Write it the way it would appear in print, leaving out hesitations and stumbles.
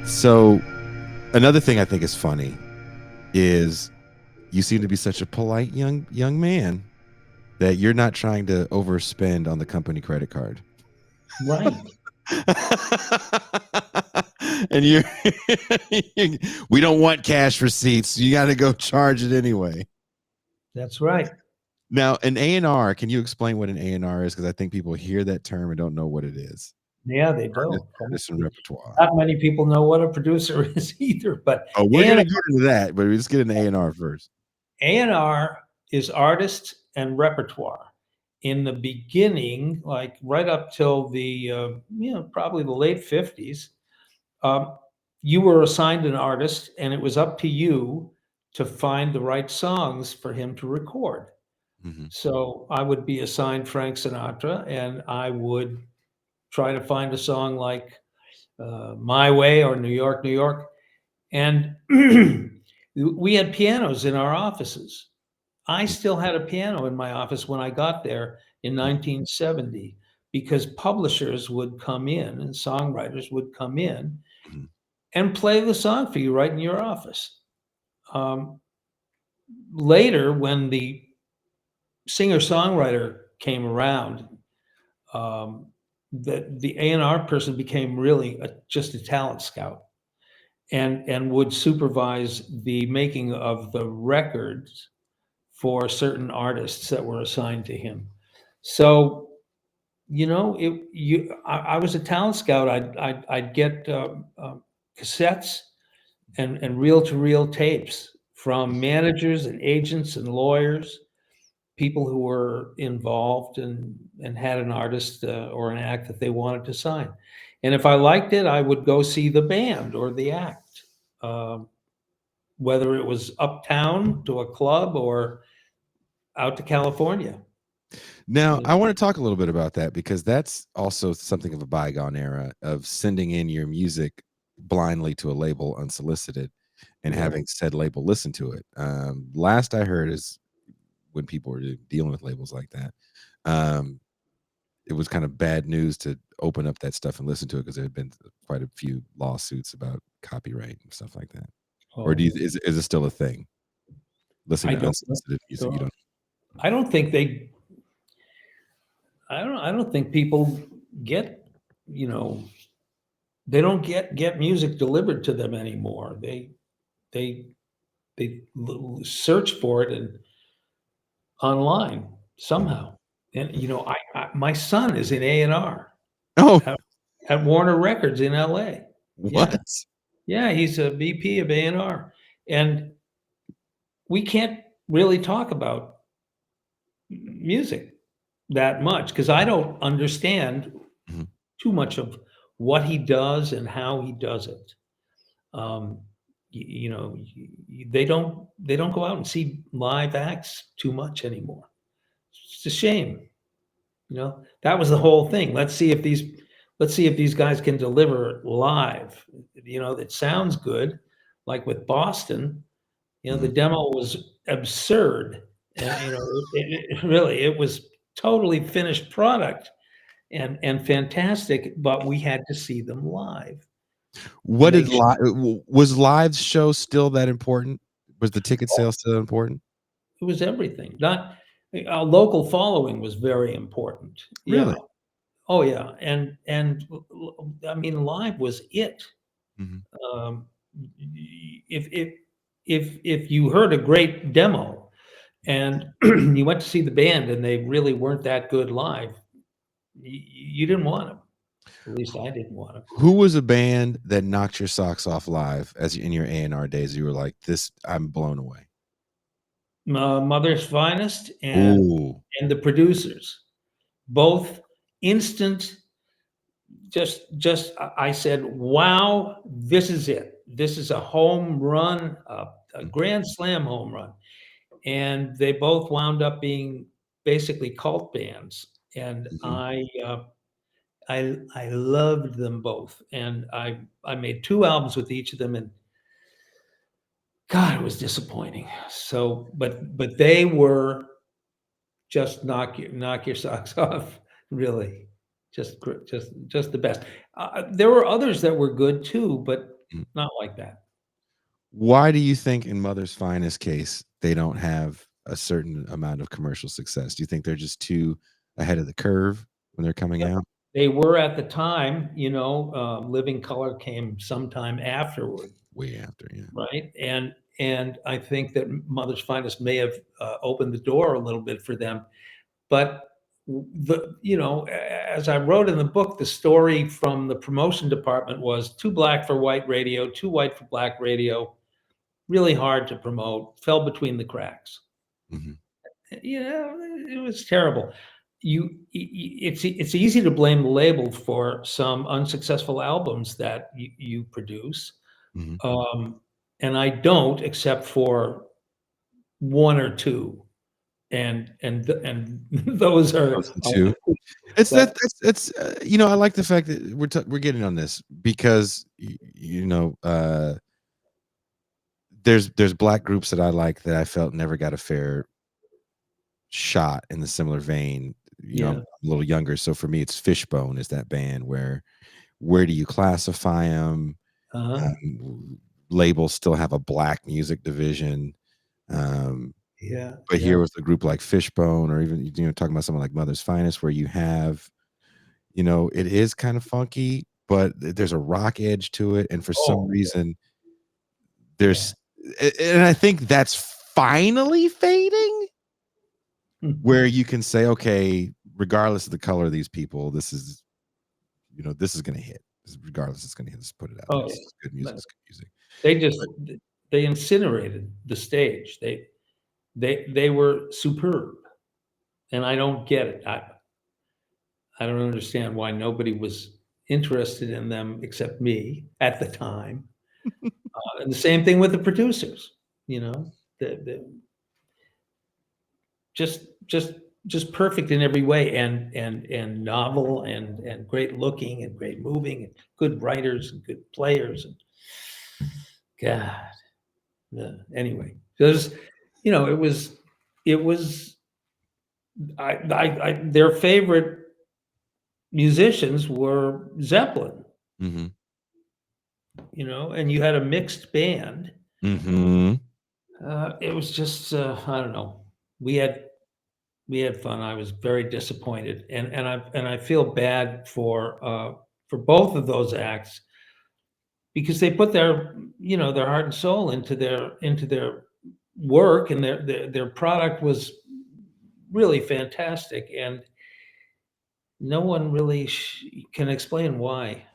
So another thing I think is funny is you seem to be such a polite young man that you're not trying to overspend on the company credit card. Right. And you we don't want cash receipts. You got to go charge it anyway. That's right. Now, an A&R, can you explain what an A&R is? Because I think people hear that term and don't know what it is. Yeah, they don't. Artist and repertoire. Not many people know what a producer is either, but Oh, we're going to get into that, but let's get into A&R first. A&R is artist and repertoire. In the beginning, like right up till the probably the late 50s, you were assigned an artist, and it was up to you to find the right songs for him to record. Mhm. So I would be assigned Frank Sinatra, and I would try to find a song like My Way or New York, New York. And we had pianos in our offices. I still had a piano in my office when I got there in 1970 because publishers would come in and songwriters would come in Mhm. and play the song for you right in your office. Um, Later, when the singer songwriter came around, um, the A&R person became really just a talent scout and would supervise the making of the records for certain artists that were assigned to him. So, I was a talent scout. I'd get cassettes and reel to reel tapes from managers and agents and lawyers, people who were involved and had an artist or an act that they wanted to sign. And if I liked it, I would go see the band or the act, um, whether it was uptown to a club or out to California. Now, You I want to talk a little bit about that because that's also something of a bygone era of sending in your music blindly to a label unsolicited and Yeah. having said label listen to it. Last I heard is when people were dealing with labels like that, um, it was kind of bad news to open up that stuff and listen to it because there had been quite a few lawsuits about copyright and stuff like that. Or Oh, is it still a thing? I Listening to don't know. unsolicited music, you So don't. I don't think they. I don't think people get. You know, they don't get music delivered to them anymore. They search for it and online somehow. And my son is in A&R Oh, at, at Warner Records in LA. Yeah, what? yeah, he's a VP of A&R, and we can't really talk about music that much because I don't understand Mhm. too much of what he does and how he does it. Um, they don't go out and see live acts too much anymore. It's a shame. That was the whole thing. Let's see if these guys can deliver live. That sounds good. Like with Boston, the Mhm. demo was absurd. It was totally finished product and fantastic, but we had to see them live to What make did sure. was live show still that important? Was the ticket sale still important? It was everything. Not a local following was very important. Really? Yeah. Oh, yeah. And I mean, live was it. Mhm. Um, if you heard a great demo and you went to see the band and they really weren't that good live, you didn't want them. At least I didn't want them. Who was a band that knocked your socks off live in your A&R days? You were like, "This, I'm blown away." Mother's Finest Ooh. and the Producers, both instant. I said, wow, this is it. This is a home run, a Mm, grand slam home run. And they both wound up being basically cult bands. And mhm. I loved them both. And I made 2 albums with each of them, and God, it was disappointing. So, but they were just knock your socks off, really. Just the best. There were others that were good too, but Mm. not like that. Why do you think in Mother's Finest case, they don't have a certain amount of commercial success? Do you think they're just too ahead of the curve when they're coming out? They were at the time, Living Color came sometime afterward, Way after, yeah. right? And I think that Mother's Finest may have opened the door a little bit for them. But as I wrote in the book, the story from the promotion department was too black for white radio, too white for black radio, really hard to promote, fell between the cracks. Mhm. It was terrible. It's easy to blame the label for some unsuccessful albums that you produce, Mhm. um, and I don't, except for one or two, and those Those are are 2. It's that that that's it's, I like the fact that we're getting on this because there's black groups that I like that I felt never got a fair shot in the similar vein. I'm yeah, a little younger, so for me, it's Fishbone is that band where do you classify them? uh-huh, Labels still have a black music division, um, yeah, but yeah. here with a group like Fishbone or even, talking about someone like Mother's Finest where you have, it is kind of funky, but there's a rock edge to it, and for some Oh, reason, yeah. there's and I think that's finally fading. Mhm. Where you can say, "Okay, regardless of the color of these people, this is gonna hit. Regardless, it's gonna hit. Let's put it out there. Oh, This yeah. is good music. But It's good music." they just But they incinerated the stage. They were superb, and I don't get it. I don't understand why nobody was interested in them except me at the time. And the same thing with the producers, the just just just perfect in every way, and novel, and great looking, and great moving, and good writers, and good players, and God, anyway, it was their favorite musicians were Zeppelin, mhm, and you had a mixed band. mhm, It was just, I don't know. We had we had fun. I was very disappointed, and I feel bad for both of those acts because they put their heart and soul into their work, and their product was really fantastic, and no one really can explain why.